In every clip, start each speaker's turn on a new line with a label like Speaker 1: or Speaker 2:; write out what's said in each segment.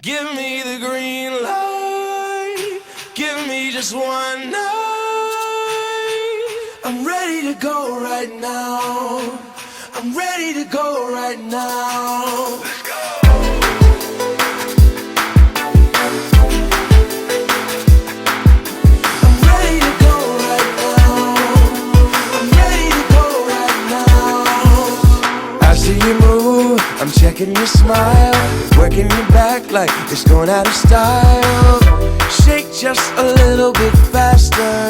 Speaker 1: Give me the green light. Give me just one night. I'm ready to go right now. I'm ready to go right now. Let's go. I'm checking your smile, working your back like it's going out of style. Shake just a little bit faster,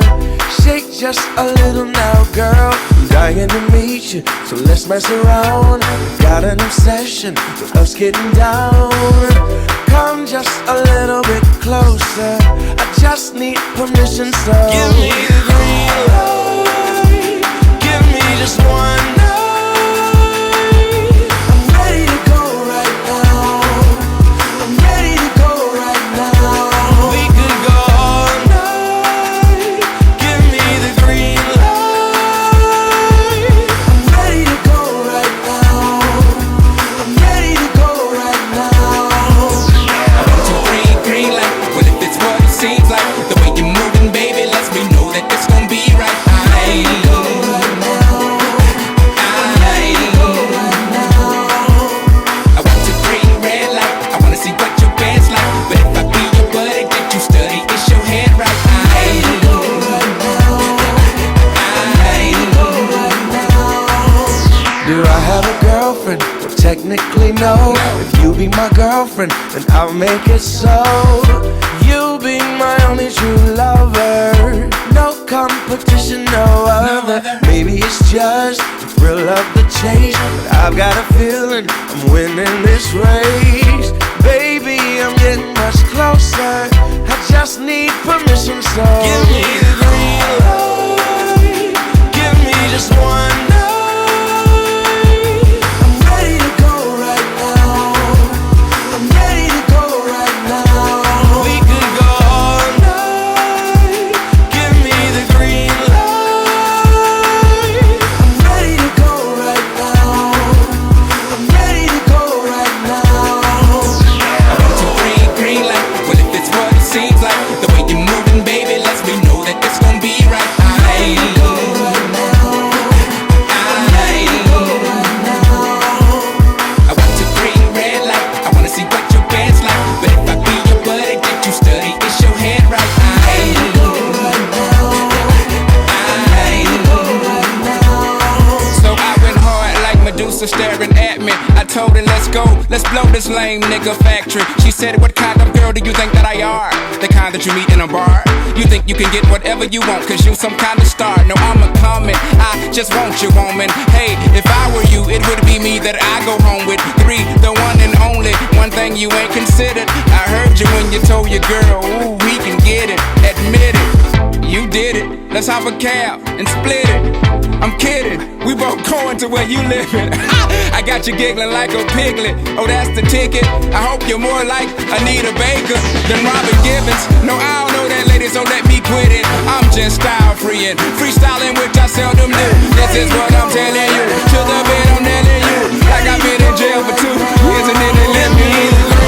Speaker 1: shake just a little now, girl. I'm dying to meet you, so let's mess around. Got an obsession with us getting down. Come just a little bit closer, I just need permission, so give me the green light, give me just one night.
Speaker 2: Do I have a girlfriend? Well, technically no. If you be my girlfriend, then I'll make it so. You be my only true lover, no competition, no other. Maybe it's just the thrill of the chase, but I've got a feeling I'm winning this race. Baby, I'm getting much closer, I just need permission, so
Speaker 1: give me the green light, give me just one night.
Speaker 3: Staring at me, I told her let's go, let's blow this lame nigga factory. She said, what kind of girl do you think that I are? The kind that you meet in a bar? You think you can get whatever you want, cause you some kind of star. No, I'm a comet, I just want you, woman. Hey, if I were you, it would be me that I go home with. 3, the one and only, one thing you ain't considered. I heard you when you told your girl, ooh, we can get it. Admit it, you did it. Let's hop a cab and split it. I'm kidding, we both going to where you living. I got you giggling like a piglet. Oh, that's the ticket. I hope you're more like Anita Baker than Robin Givens. No, I don't know that lady, so let me quit it. I'm just style freeing, freestyling, which I seldom do. This is what I'm telling you. To the bed, I'm telling you. Like I've been in jail for 2 years and then they let me in.